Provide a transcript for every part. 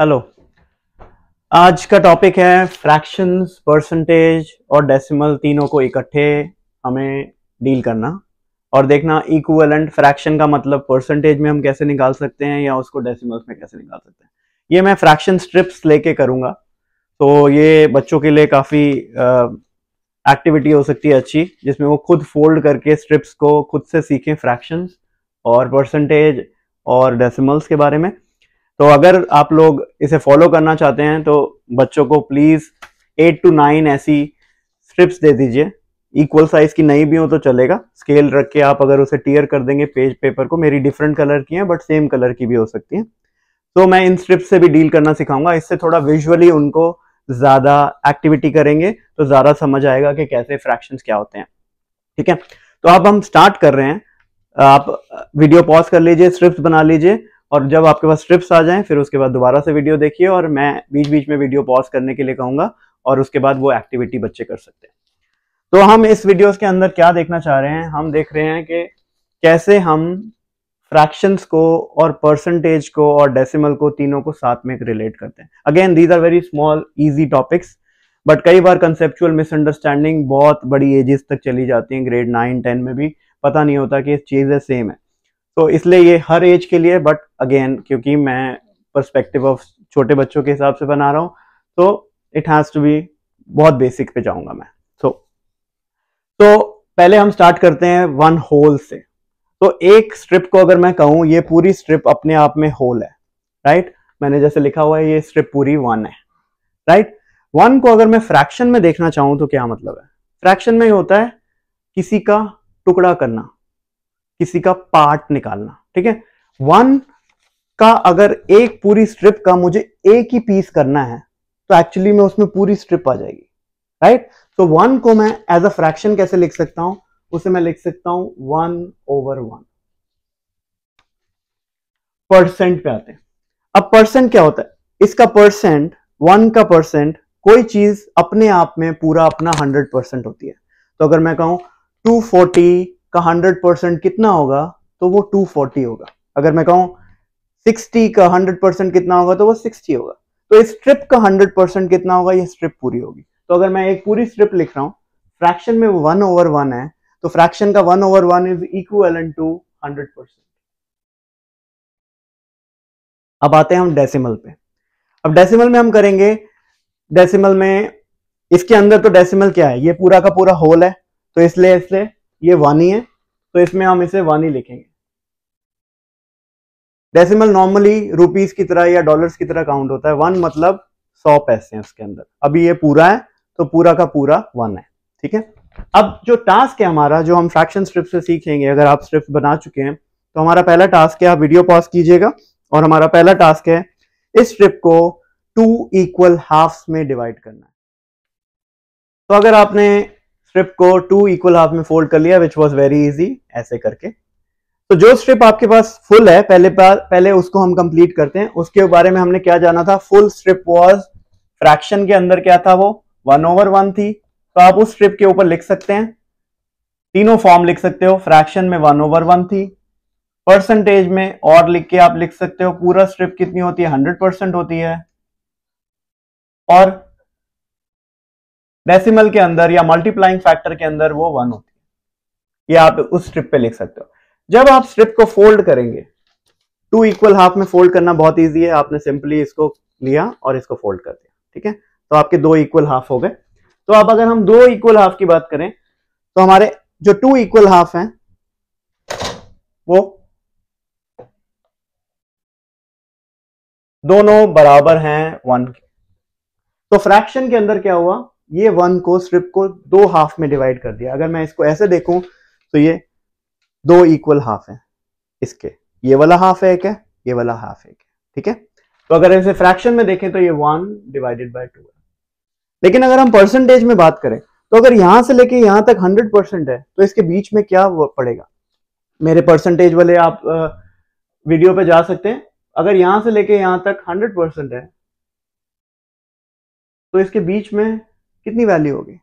Hello. आज का topic है फ्रैक्शंस, परसेंटेज और डेसिमल तीनों को इकट्ठे हमें डील करना और देखना इक्विवेलेंट फ्रैक्शन का मतलब परसेंटेज में हम कैसे निकाल सकते हैं या उसको डेसिमल्स में कैसे निकाल सकते हैं। ये मैं फ्रैक्शन स्ट्रिप्स लेके करूंगा, तो ये बच्चों के लिए काफ़ी एक्टिविटी हो सकती है अच्छी, जिसमें वो खुद फोल्ड करके स्ट्रिप्स को खुद से सीखें फ्रैक्शंस और परसेंटेज और डेसिमल्स के बारे में। तो अगर आप लोग इसे फॉलो करना चाहते हैं तो बच्चों को प्लीज 8 to 9 ऐसी स्ट्रिप्स दे दीजिए। इक्वल साइज की नहीं भी हो तो चलेगा, स्केल रख के आप अगर उसे टीयर कर देंगे पेज पेपर को, मेरी डिफरेंट कलर की हैं बट सेम कलर की भी हो सकती हैं, तो मैं इन स्ट्रिप्स से भी डील करना सिखाऊंगा। इससे थोड़ा विजुअली उनको ज्यादा एक्टिविटी करेंगे तो ज्यादा समझ आएगा कि कैसे फ्रैक्शंस क्या होते हैं। ठीक है, तो अब हम स्टार्ट कर रहे हैं। आप वीडियो पॉज कर लीजिए, स्ट्रिप्स बना लीजिए और जब आपके पास स्ट्रिप्स आ जाएं फिर उसके बाद दोबारा से वीडियो देखिए और मैं बीच बीच में वीडियो पॉज करने के लिए कहूंगा और उसके बाद वो एक्टिविटी बच्चे कर सकते हैं। तो हम इस वीडियोस के अंदर क्या देखना चाह रहे हैं, हम देख रहे हैं कि कैसे हम फ्रैक्शंस को और परसेंटेज को और डेसिमल को तीनों को साथ में रिलेट करते हैं। Again these are very small easy topics, but कई बार कंसेप्चुअल मिसअंडरस्टैंडिंग बहुत बड़ी एजेस तक चली जाती है, ग्रेड 9-10 में भी पता नहीं होता कि चीजें सेम है। तो इसलिए ये हर एज के लिए, बट अगेन क्योंकि मैं पर्सपेक्टिव ऑफ छोटे बच्चों के हिसाब से बना रहा हूं तो इट हैज टू बी बहुत बेसिक पे जाऊंगा मैं। तो पहले हम स्टार्ट करते हैं वन होल से। तो एक स्ट्रिप को अगर मैं कहूं ये पूरी स्ट्रिप अपने आप में होल है, राइट। मैंने जैसे लिखा हुआ है ये स्ट्रिप पूरी 1 है, राइट। 1 को अगर मैं फ्रैक्शन में देखना चाहूं तो क्या मतलब है? फ्रैक्शन में होता है किसी का टुकड़ा करना, किसी का पार्ट निकालना। ठीक है, 1 का अगर एक पूरी स्ट्रिप का मुझे एक ही पीस करना है तो एक्चुअली में उसमें पूरी स्ट्रिप आ जाएगी, राइट। तो 1 को मैं एज अ फ्रैक्शन कैसे लिख सकता हूं? उसे मैं लिख सकता हूं 1/1। परसेंट पे आते हैं। अब परसेंट क्या होता है? इसका परसेंट, 1 का परसेंट, कोई चीज अपने आप में पूरा अपना 100% होती है। तो अगर मैं कहूं 240 का 100% कितना होगा तो वो 240 होगा। अगर मैं कहूं 60 का 100% कितना होगा तो वो 60 होगा। तो इस स्ट्रिप का 100% कितना होगा? ये स्ट्रिप पूरी होगी। तो अगर मैं एक पूरी स्ट्रिप लिख रहा हूं, फ्रैक्शन में 1/1 है, तो फ्रैक्शन का 1/1 इज इक्विवेलेंट टू 100%। अब आते हैं हम डेसिमल पे। अब डेसिमल में हम करेंगे, डेसिमल में इसके अंदर तो डेसिमल क्या है, ये पूरा का पूरा होल है, तो इसलिए ये 1 ही है, तो इसमें हम इसे 1 ही लिखेंगे। डेसिमल नॉर्मली रुपीस की तरह या डॉलर्स की तरह काउंट होता है। 1 मतलब 100 पैसे हैं उसके अंदर। अभी ये पूरा है तो पूरा का पूरा 1 है। ठीक है, अब जो टास्क है हमारा, जो हम फ्रैक्शन स्ट्रिप से सीखेंगे, अगर आप स्ट्रिप्स बना चुके हैं तो हमारा पहला टास्क है, आप वीडियो पॉज कीजिएगा और हमारा पहला टास्क है इस स्ट्रिप को 2 इक्वल हाफ्स में डिवाइड करना है। तो अगर आपने स्ट्रिप को 2 इक्वल हाफ में फोल्ड कर लिया, विच वॉज वेरी इजी, ऐसे करके, तो जो स्ट्रिप आपके पास फुल है पहले उसको हम कंप्लीट करते हैं। उसके बारे में हमने क्या जाना था? फुल स्ट्रिप वाज फ्रैक्शन के अंदर क्या था? वो 1/1 थी। तो आप उस स्ट्रिप के ऊपर लिख सकते हैं, तीनों फॉर्म लिख सकते हो। फ्रैक्शन में 1/1 थी, परसेंटेज में और लिख के आप लिख सकते हो पूरा स्ट्रिप कितनी होती है? 100% होती है, और डेसिमल के अंदर या मल्टीप्लाइंग फैक्टर के अंदर वो 1 होती है। ये आप उस स्ट्रिप पे लिख सकते हो। जब आप स्ट्रिप को फोल्ड करेंगे, 2 इक्वल हाफ में फोल्ड करना बहुत इजी है। आपने सिंपली इसको लिया और इसको फोल्ड कर दिया। ठीक है, तो आपके 2 इक्वल हाफ हो गए। तो अब अगर हम 2 इक्वल हाफ की बात करें तो हमारे जो 2 इक्वल हाफ हैं वो दोनों बराबर हैं 1 के। तो फ्रैक्शन के अंदर क्या हुआ? ये 1 को, स्ट्रिप को 2 हाफ में डिवाइड कर दिया। अगर मैं इसको ऐसे देखूं तो ये 2 इक्वल हाफ है इसके, ये वाला हाफ है एक है, ये वाला हाफ एक है। ठीक है, तो अगर इसे फ्रैक्शन में देखें तो ये 1/2 है। लेकिन अगर हम परसेंटेज में बात करें तो अगर यहां से लेके यहां तक 100% है तो इसके बीच में क्या पड़ेगा? मेरे परसेंटेज वाले आप वीडियो पे जा सकते हैं। अगर यहां से लेके यहां तक 100% है तो इसके बीच में कितनी वैल्यू होगी?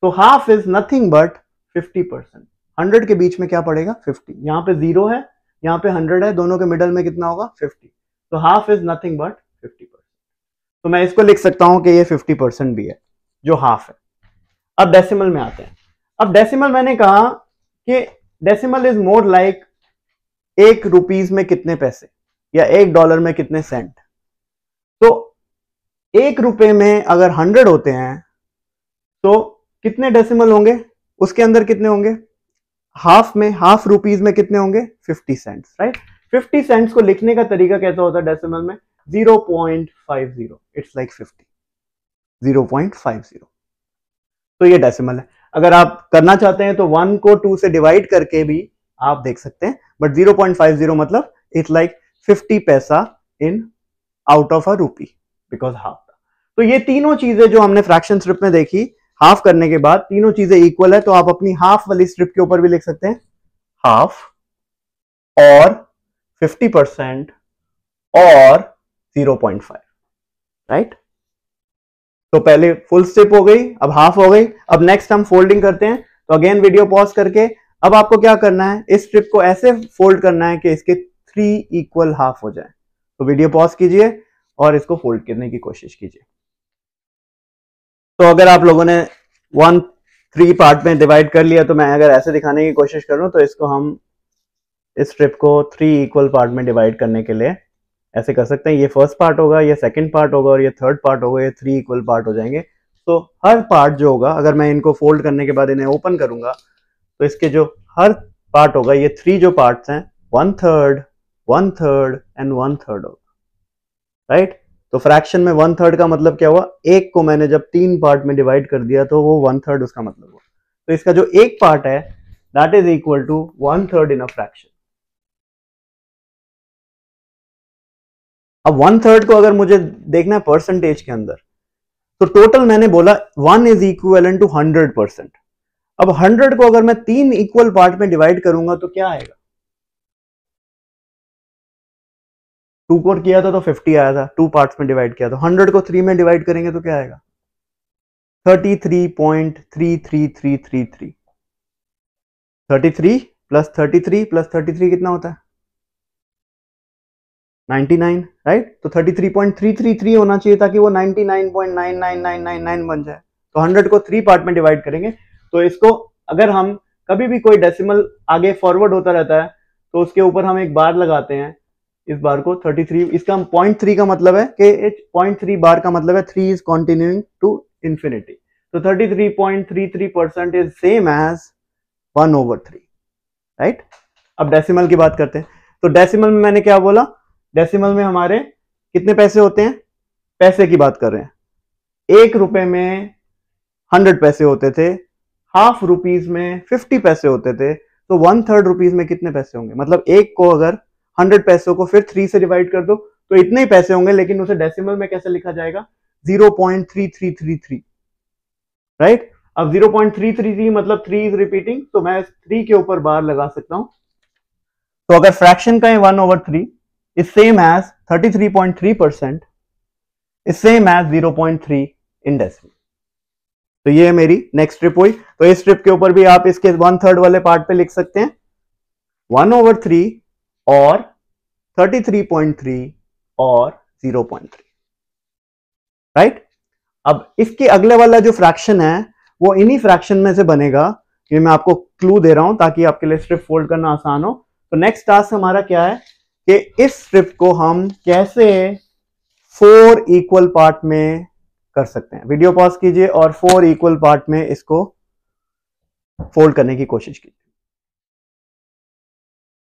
तो हाफ इज नथिंग बट 50%। 100 के बीच में क्या पड़ेगा? 50। यहाँ पे 0 है, यहाँ पे 100 है, दोनों के मिडल में कितना होगा? 50। तो हाफ इज नथिंग बट 50%। तो मैं इसको लिख सकता हूं कि ये 50% भी है, जो हाफ है। अब डेसिमल में आते हैं। अब डेसिमल मैंने कहा कि डेसिमल इज मोर लाइक ₹1 में कितने पैसे या $1 में कितने सेंट। तो ₹1 में अगर 100 होते हैं तो कितने डेसिमल होंगे, उसके अंदर कितने होंगे, हाफ में, हाफ रुपीज में कितने होंगे, 50 सेंट्स, राइट। 50 सेंट्स को लिखने का तरीका कैसा होता है डेसिमल में, 0.50, इट्स लाइक 50, 0.50। तो ये डेसिमल है। अगर आप करना चाहते हैं तो 1 को 2 से डिवाइड करके भी आप देख सकते हैं, बट 0.50 मतलब इट्स लाइक 50 पैसा इन आउट ऑफ अ रूपी, बिकॉज हाफ। तो ये तीनों चीजें जो हमने फ्रैक्शन स्ट्रिप में देखी, हाफ करने के बाद तीनों चीजें इक्वल है, तो आप अपनी हाफ वाली स्ट्रिप के ऊपर भी लिख सकते हैं हाफ और 50% और 0.5, राइट। तो पहले फुल स्ट्रिप हो गई, अब हाफ हो गई। अब नेक्स्ट हम फोल्डिंग करते हैं। तो अगेन वीडियो पॉज करके अब आपको क्या करना है, इस स्ट्रिप को ऐसे फोल्ड करना है कि इसके 3 इक्वल हाफ हो जाए। तो वीडियो पॉज कीजिए और इसको फोल्ड करने की कोशिश कीजिए। तो अगर आप लोगों ने 1 3 पार्ट में डिवाइड कर लिया, तो मैं अगर ऐसे दिखाने की कोशिश करूं तो इसको हम इस स्ट्रिप को 3 इक्वल पार्ट में डिवाइड करने के लिए ऐसे कर सकते हैं। ये फर्स्ट पार्ट होगा, ये सेकंड पार्ट होगा और ये थर्ड पार्ट होगा, ये 3 इक्वल पार्ट हो जाएंगे। तो हर पार्ट जो होगा, अगर मैं इनको फोल्ड करने के बाद इन्हें ओपन करूंगा तो इसके जो हर पार्ट होगा, ये 3 जो पार्ट्स हैं, 1/3 1/3 एंड 1/3 होगा, राइट। तो फ्रैक्शन में 1/3 का मतलब क्या हुआ, एक को मैंने जब 3 पार्ट में डिवाइड कर दिया तो वो 1/3 उसका मतलब हुआ। तो इसका जो एक पार्ट है that is equal to 1/3 in a fraction. अब 1/3 को अगर मुझे देखना है परसेंटेज के अंदर, तो टोटल मैंने बोला 1 इज इक्वल टू 100%। अब 100 को अगर मैं 3 इक्वल पार्ट में डिवाइड करूंगा तो क्या आएगा, 2 को किया था तो 50 आया था, 2 पार्ट्स में डिवाइड किया। तो 100 को 3 में डिवाइड करेंगे तो क्या आएगा, 33.33333। 33 प्लस 33 प्लस 33 कितना होता है, 99, राइट। तो 33.333 होना चाहिए ताकि वो 99.99999 बन जाए। तो 100 को 3 पार्ट में डिवाइड करेंगे। तो इसको अगर हम कभी भी कोई डेसिमल आगे फॉरवर्ड होता रहता है तो उसके ऊपर हम एक बार लगाते हैं, इस बार को 33, इसका 0.3 का मतलब है कि 0.3 बार का मतलब है 3 इज कंटिन्यूइंग टू इंफिनिटी। तो 33.33% इज सेम एज 1/3, राइट। अब डेसिमल की बात करते हैं। तो डेसिमल में मैंने क्या बोला, डेसिमल में हमारे कितने पैसे होते हैं, पैसे की बात कर रहे हैं। ₹1 में 100 पैसे होते थे, हाफ रुपीज में 50 पैसे होते थे। तो 1/3 रुपीज में कितने पैसे होंगे, मतलब एक को अगर 100 पैसों को फिर 3 से डिवाइड कर दो तो इतने ही पैसे होंगे, लेकिन उसे डेसिमल में कैसे लिखा जाएगा, 0.3333, राइट। अब 0.333 मतलब 3 इज रिपीटिंग, तो मैं 3 के ऊपर बार लगा सकता हूं। तो अगर फ्रैक्शन का 1/3 is same as 33.3% is same as 0.3 in decimal. तो ये मेरी नेक्स्ट स्ट्रिप हुई। तो इस स्ट्रिप के ऊपर भी आप इसके 1/3 वाले पार्ट पे लिख सकते हैं 1/3 और 33.3 और 0.3, राइट। अब इसके अगले वाला जो फ्रैक्शन है वो इन्हीं फ्रैक्शन में से बनेगा। ये मैं आपको क्लू दे रहा हूं ताकि आपके लिए स्ट्रिप फोल्ड करना आसान हो। तो नेक्स्ट टास्क हमारा क्या है कि इस स्ट्रिप को हम कैसे 4 इक्वल पार्ट में कर सकते हैं। वीडियो पॉज कीजिए और 4 इक्वल पार्ट में इसको फोल्ड करने की कोशिश कीजिए।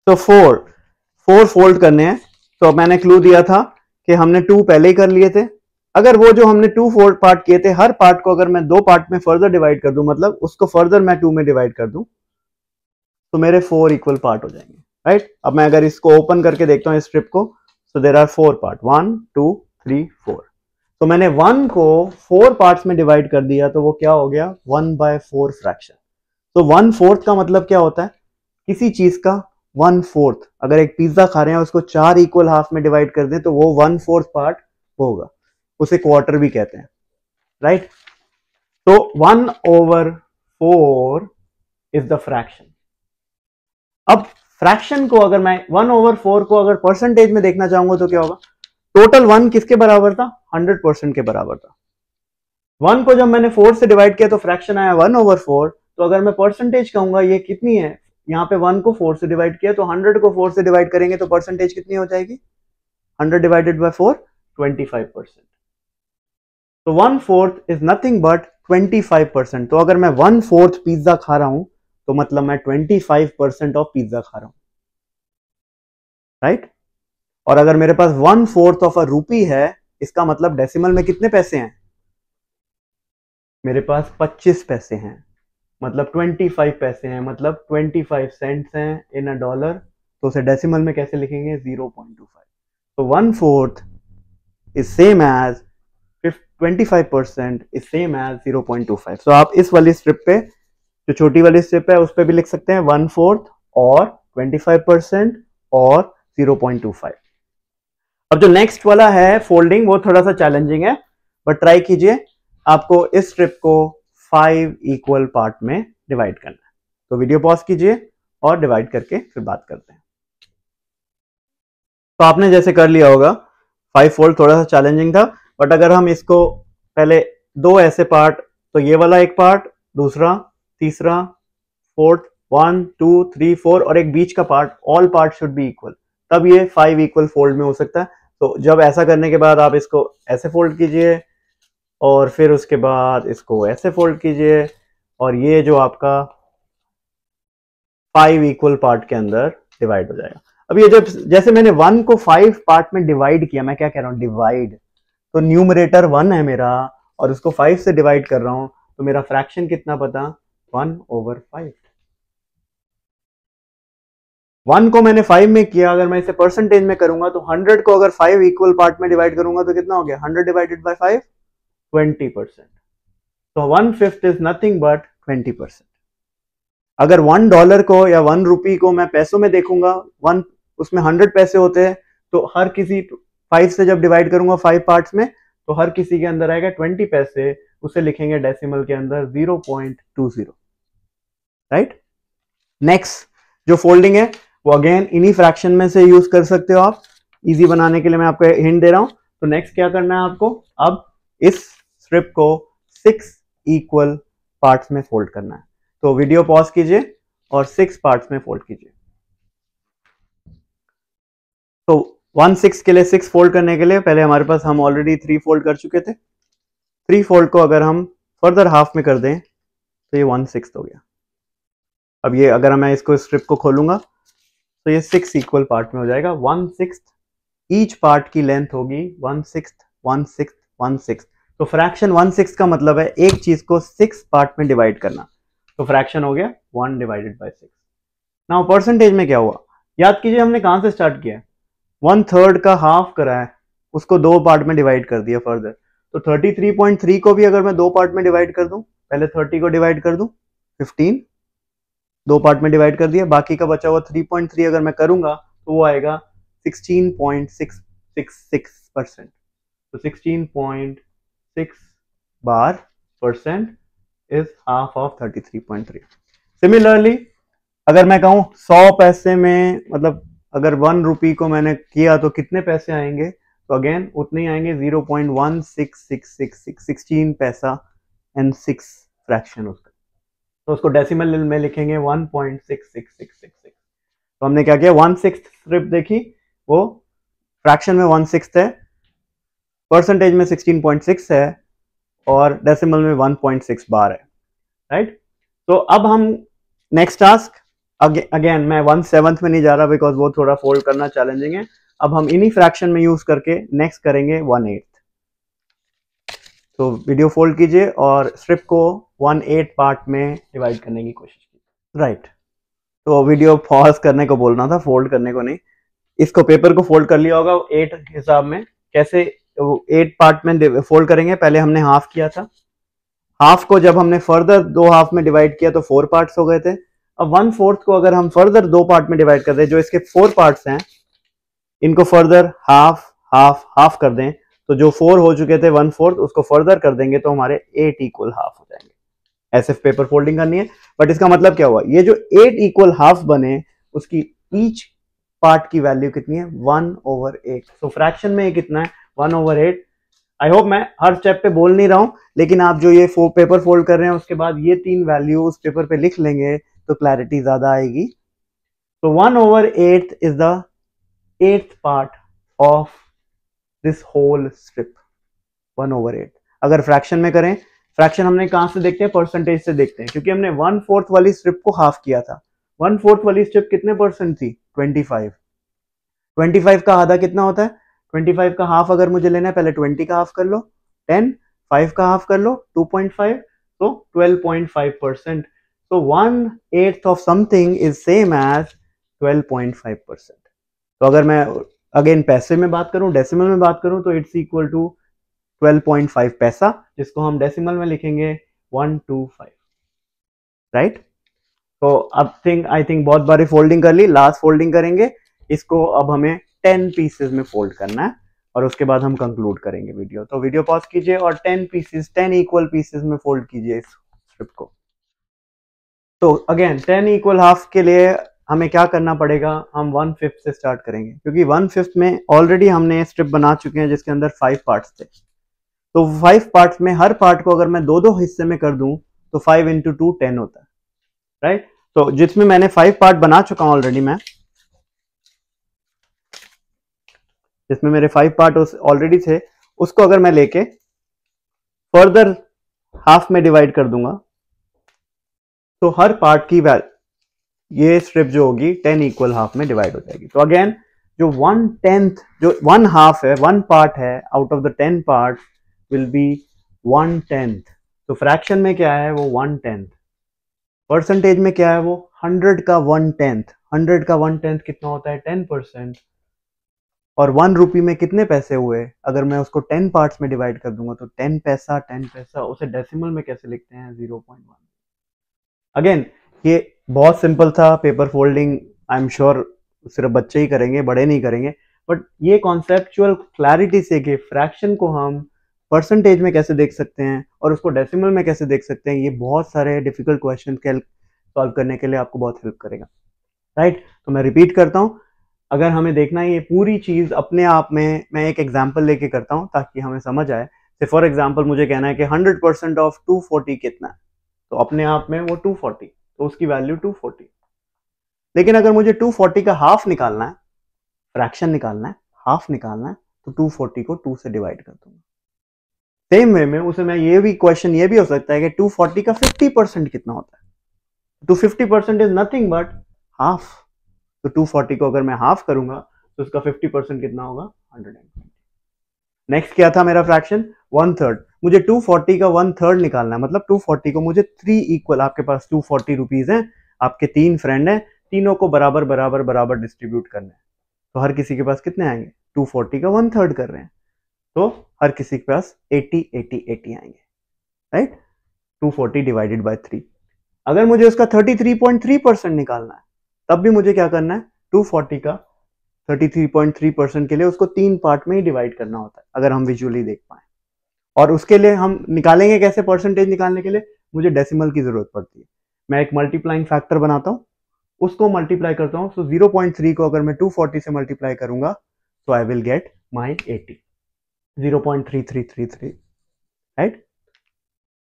तो 4 फोल्ड करने हैं। तो मैंने क्लू दिया था कि हमने 2 पहले ही कर लिए थे। अगर वो जो हमने 2 फोल्ड पार्ट किए थे, हर पार्ट को अगर मैं 2 पार्ट में फर्दर डिवाइड कर दूं, मतलब उसको फर्दर मैं 2 में डिवाइड कर दूं, तो मेरे 4 इक्वल पार्ट हो जाएंगे, राइट। अब मैं अगर इसको ओपन करके देखता हूं इस स्ट्रिप को, सो देयर आर 4 पार्ट, 1 2 3 4। तो मैंने 1 को 4 पार्ट्स में डिवाइड कर दिया, तो वो क्या हो गया, 1/4 फ्रैक्शन। तो 1/4 का मतलब क्या होता है, किसी चीज का 1/4। अगर एक पिज्जा खा रहे हैं उसको 4 इक्वल हाफ में डिवाइड कर दें तो वो 1/4 पार्ट होगा, उसे क्वार्टर भी कहते हैं, राइट। तो 1/4 इज द फ्रैक्शन। अब फ्रैक्शन को अगर मैं 1/4 को अगर परसेंटेज में देखना चाहूंगा तो क्या होगा, टोटल 1 किसके बराबर था? 100% के बराबर था। 1 को जब मैंने 4 से डिवाइड किया तो फ्रैक्शन आया 1/4। तो अगर मैं परसेंटेज कहूंगा ये कितनी है, यहाँ पे 1 को 4 से डिवाइड किया तो 100 को 4 से डिवाइड करेंगे तो परसेंटेज कितनी हो जाएगी? 100 डिवाइडेड बाय 4, 25%। तो 1/4 इज नथिंग बट 25%। तो अगर मैं 1/4 पिज्जा खा रहा हूं तो मतलब मैं 25% ऑफ पिज्जा खा रहा हूं, राइट? और अगर मेरे पास 1/4 ऑफ अ रूपी है, इसका मतलब डेसिमल में कितने पैसे हैं? मेरे पास 25 पैसे हैं, मतलब 25 पैसे हैं, मतलब 25 सेंट्स हैं इन अ डॉलर। तो उसे डेसिमल में कैसे लिखेंगे? 0.25। तो 1/4 is same as 25% is same as 0.25। So आप इस वाली स्ट्रिप पे, जो छोटी वाली स्ट्रिप है, उस पे भी लिख सकते हैं 1/4 और 25% और 0.25। अब जो नेक्स्ट वाला है फोल्डिंग, वो थोड़ा सा चैलेंजिंग है, बट ट्राई कीजिए। आपको इस स्ट्रिप को 5 इक्वल पार्ट में डिवाइड करना है। तो वीडियो पॉज कीजिए और डिवाइड करके फिर बात करते हैं। तो आपने जैसे कर लिया होगा, 5 फोल्ड थोड़ा सा चैलेंजिंग था, बट अगर हम इसको पहले दो ऐसे पार्ट, तो ये वाला एक पार्ट, दूसरा, तीसरा, फोर्थ, 1 2 3 4 और एक बीच का part, all part should be equal, तब ये 5 इक्वल फोल्ड में हो सकता है। तो जब ऐसा करने के बाद आप इसको ऐसे फोल्ड कीजिए और फिर उसके बाद इसको ऐसे फोल्ड कीजिए, और ये जो आपका 5 इक्वल पार्ट के अंदर डिवाइड हो जाएगा। अब ये जब जैसे मैंने 1 को 5 पार्ट में डिवाइड किया, मैं क्या कह रहा हूं? डिवाइड। तो न्यूमरेटर 1 है मेरा और उसको 5 से डिवाइड कर रहा हूं, तो मेरा फ्रैक्शन कितना पता? 1/5। 1 को मैंने 5 में किया, अगर मैं इसे परसेंटेज में करूंगा तो 100 को अगर 5 इक्वल पार्ट में डिवाइड करूंगा तो कितना हो गया? 100 डिवाइडेड बाय 5, 20%। तो 1/5 इज नथिंग बट 20%। अगर $1 को या 1 रुपी को मैं पैसों में देखूंगा, उसमें 100 पैसे होते हैं, तो हर किसी 5 से जब डिवाइड करूंगा 5 पार्ट्स में, तो हर किसी के अंदर आएगा 20 पैसे, उसे लिखेंगे डेसिमल के अंदर 0.20, राइट? नेक्स्ट जो फोल्डिंग है वो अगेन इन्हीं फ्रैक्शन में से यूज कर सकते हो आप। इजी बनाने के लिए मैं आपको हिंट दे रहा हूं। तो नेक्स्ट क्या करना है आपको? अब इस स्ट्रिप को 6 इक्वल पार्ट्स में फोल्ड करना है। तो वीडियो पॉज कीजिए और 6 पार्ट्स में फोल्ड कीजिए। तो 1/6 के लिए 6 फोल्ड करने के लिए पहले हमारे पास, हम ऑलरेडी 3 फोल्ड कर चुके थे। 3 फोल्ड को अगर हम फर्दर हाफ में कर दें तो ये 1/6 हो गया। अब ये अगर मैं इसको स्ट्रिप को खोलूंगा तो ये 6 इक्वल पार्ट में हो जाएगा। 1/6 ईच पार्ट की लेंथ होगी 1/6 1/6 1/6। तो फ्रैक्शन 1/6 का मतलब है एक चीज को 6 पार्ट में डिवाइड करना। तो फ्रैक्शन हो गया 1 डिवाइडेड बाय 6। नाउ परसेंटेज में क्या हुआ? याद कीजिए हमने कहां से स्टार्ट किया? 1/3 का हाफ करा है, उसको 2 पार्ट में डिवाइड कर दिया फर्दर। तो 33.3 को भी अगर मैं 2 पार्ट में डिवाइड कर दूं, पहले 30 को डिवाइड कर दूं, 15 2 पार्ट में डिवाइड कर दिया, बाकी का बचा हुआ 3.3 अगर मैं करूंगा तो वो आएगा 16.666%। तो 16.6 bar percent is half of 33.3। Similarly अगर मैं कहूं 100 पैसे में, मतलब अगर 1 रुपी को मैंने किया तो कितने पैसे आएंगे? तो अगेन उतने ही आएंगे, 0.16666, 16 पैसा एंड 6 फ्रैक्शन उसका। तो उसको डेसिमल में लिखेंगे 1.66666। तो हमने क्या किया? 1/6 स्ट्रिप देखी, वो फ्रैक्शन में 1/6 है, परसेंटेज में 16.6 है और डेसिमल में 1.6 बार है, राइट? तो अब हम नेक्स्ट टास्क, अगेन मैं 1/7 में नहीं जा रहा बिकॉज वो थोड़ा फोल्ड करना चैलेंजिंग है। अब हम इन्हीं फ्रैक्शन में यूज करके नेक्स्ट करेंगे 1/8। तो वीडियो फोल्ड कीजिए और स्ट्रिप को 1/8 पार्ट में डिवाइड करने की कोशिश कीजिए, राइट? तो वीडियो पॉज करने को बोलना था, फोल्ड करने को नहीं। इसको पेपर को फोल्ड कर लिया होगा 8 हिसाब में। कैसे 8 पार्ट में फोल्ड करेंगे? पहले हमने हाफ किया था, हाफ को जब हमने फर्दर 2 हाफ में डिवाइड किया तो 4 पार्ट्स हो गए थे। अब 1/4 को अगर हम फर्दर 2 पार्ट में डिवाइड कर दें, जो इसके 4 पार्ट्स हैं, इनको फर्दर हाफ हाफ हाफ कर दें, तो जो 4 हो चुके थे 1/4 उसको फर्दर कर देंगे तो हमारे 8 इक्वल हाफ हो जाएंगे। ऐसे पेपर फोल्डिंग करनी है। बट इसका मतलब क्या हुआ? ये जो 8 इक्वल हाफ बने, उसकी ईच पार्ट की वैल्यू कितनी है 1/8। सो फ्रैक्शन में ये कितना है 1/8। आई होप मैं हर स्टेप पे बोल नहीं रहा हूं, लेकिन आप जो ये पेपर फोल्ड कर रहे हैं उसके बाद ये 3 वैल्यू उस पेपर पे लिख लेंगे तो क्लैरिटी ज्यादा आएगी। तो 1/8 is the 8th part of this whole strip. 1/8 अगर फ्रैक्शन में करें, फ्रैक्शन हमने कहां से देखते हैं, परसेंटेज से देखते हैं, क्योंकि हमने 1/4 वाली स्ट्रिप को हाफ किया था। 1/4 वाली स्ट्रिप कितने परसेंट थी 25। 25 का आधा कितना होता है, 25 का हाफ अगर मुझे लेना है, पहले 20 का हाफ कर लो 10, 5 का हाफ कर लो 2.5, तो 12.5%। तो 1/8 of something is same as 12.5%। तो अगर मैं अगेन पैसे में बात करूं, डेसिमल में बात करूं, तो इट्स इक्वल टू 12.5 पैसा, जिसको हम डेसिमल में लिखेंगे 125, राइट। तो अब आई थिंक बहुत बारी फोल्डिंग कर ली, लास्ट फोल्डिंग करेंगे इसको। अब हमें 10 पीसेस में फोल्ड करना है और उसके बाद हम कंक्लूड करेंगे वीडियो। तो वीडियो पॉज कीजिए और 10 इक्वल पीसेस में फोल्ड कीजिए इस स्ट्रिप को। तो अगेन 10 इक्वल हाफ के लिए हमें क्या करना पड़ेगा, हम 1/5 से स्टार्ट करेंगे, क्योंकि 1/5 में ऑलरेडी हमने स्ट्रिप बना चुके हैं जिसके अंदर 5 पार्ट्स थे। तो 5 पार्ट्स में हर पार्ट को अगर मैं 2-2 हिस्से में कर दूं तो 5 × 2 10 होता है, राइट। तो जिसमें मैंने 5 पार्ट बना चुका हूं ऑलरेडी, मैं जिसमें मेरे 5 पार्ट ऑलरेडी थे, उसको अगर मैं लेके फर्दर हाफ में डिवाइड कर दूंगा तो हर पार्ट की ये स्ट्रिप जो होगी 10 इक्वल हाफ में डिवाइड हो जाएगी। तो अगेन जो 1/10 जो 1 हाफ है, 1 पार्ट है out of the 10 part will be 1/10। तो फ्रैक्शन में क्या है वो 1/10, परसेंटेज में क्या है वो 100 का 1/10। 100 का 1/10 कितना होता है 10%। और 1 रुपी में कितने पैसे हुए, अगर मैं उसको 10 पार्ट्स में डिवाइड कर दूंगा तो 10 पैसा 10 पैसा। उसे डेसिमल में कैसे लिखते हैं 0.1। अगेन ये बहुत सिंपल था paper folding, I am sure सिर्फ बच्चे ही करेंगे, बड़े नहीं करेंगे, बट ये कॉन्सेप्चुअल क्लैरिटी से कि फ्रैक्शन को हम परसेंटेज में कैसे देख सकते हैं और उसको डेसिमल में कैसे देख सकते हैं, ये बहुत सारे डिफिकल्ट क्वेश्चन सॉल्व करने के लिए आपको बहुत हेल्प करेगा, राइट। तो मैं रिपीट करता हूं, अगर हमें देखना है ये पूरी चीज अपने आप में, मैं एक एग्जांपल लेके करता हूं ताकि हमें समझ आए। फॉर एग्जांपल मुझे कहना है कि 100% ऑफ 240 कितना है, तो अपने आप में वो 240, तो उसकी वैल्यू 240। लेकिन अगर मुझे 240 का हाफ निकालना है, फ्रैक्शन निकालना है, हाफ निकालना है, तो 240 को 2 से डिवाइड कर दूंगा। सेम वे में उसे मैं ये भी क्वेश्चन ये भी हो सकता है कि 240 का 50% कितना होता है, तो 50% इज नथिंग बट हाफ। तो 240 को अगर मैं हाफ करूंगा तो उसका 50% कितना होगा 120। नेक्स्ट क्या था मेरा फ्रैक्शन 1/3। मुझे 240 का 1/3 निकालना है, मतलब 240 को मुझे 3 इक्वल, आपके पास 240 रुपीज है, आपके 3 फ्रेंड हैं, तीनों को बराबर बराबर बराबर डिस्ट्रीब्यूट करना है। तो हर किसी के पास कितने आएंगे, 240 का 1/3 कर रहे हैं तो हर किसी के पास 80 80 80 आएंगे, राइट। 240 divided by 3। अगर मुझे उसका 33.3% निकालना है तब भी मुझे क्या करना है, 240 का 33.3% के लिए उसको 3 पार्ट में ही डिवाइड करना होता है, अगर हम विजुअली देख पाए। और उसके लिए हम निकालेंगे कैसे, परसेंटेज निकालने के लिए मुझे डेसिमल की जरूरत पड़ती है। मैं एक मल्टीप्लाइंग फैक्टर बनाता हूं, उसको मल्टीप्लाई करता हूं। सो 0.3 को अगर मैं 240 से मल्टीप्लाई करूंगा तो I will get my 80, 0.3333, right.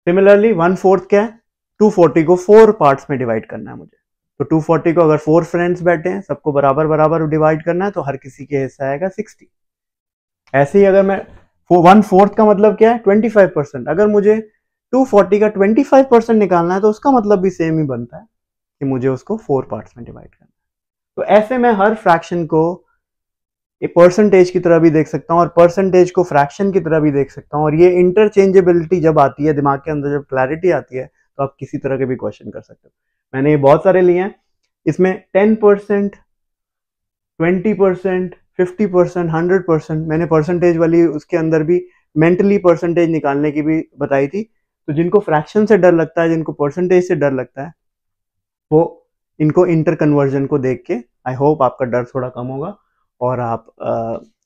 Similarly 1/4 क्या है, 240 को 4 पार्ट्स में डिवाइड करना है मुझे। तो 240 को अगर 4 फ्रेंड्स बैठे हैं, सबको बराबर बराबर डिवाइड करना है, तो हर किसी के हिस्सा आएगा 60। ऐसे ही अगर मैं 1/4 का मतलब क्या है 25%, अगर मुझे 240 का 25% निकालना है तो उसका मतलब भी सेम ही बनता है कि मुझे उसको 4 पार्ट्स में डिवाइड करना है। तो ऐसे मैं हर फ्रैक्शन को एक परसेंटेज की तरह भी देख सकता हूं और परसेंटेज को फ्रैक्शन की तरह भी देख सकता हूं। और ये इंटरचेंजेबिलिटी जब आती है दिमाग के अंदर, जब क्लैरिटी आती है, तो आप किसी तरह के भी क्वेश्चन कर सकते हो। मैंने ये बहुत सारे लिए हैं, इसमें 10%, 20%, 50%, 100%, मैंने परसेंटेज वाली उसके अंदर भी मेंटली परसेंटेज निकालने की भी बताई थी। तो जिनको फ्रैक्शन से डर लगता है, जिनको परसेंटेज से डर लगता है, वो इनको इंटर कन्वर्जन को देख के आई होप आपका डर थोड़ा कम होगा और आप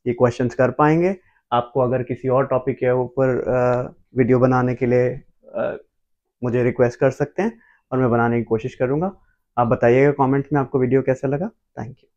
ये क्वेश्चंस कर पाएंगे। आपको अगर किसी और टॉपिक के ऊपर वीडियो बनाने के लिए मुझे रिक्वेस्ट कर सकते हैं और मैं बनाने की कोशिश करूंगा। आप बताइएगा कमेंट्स में आपको वीडियो कैसा लगा। Thank you.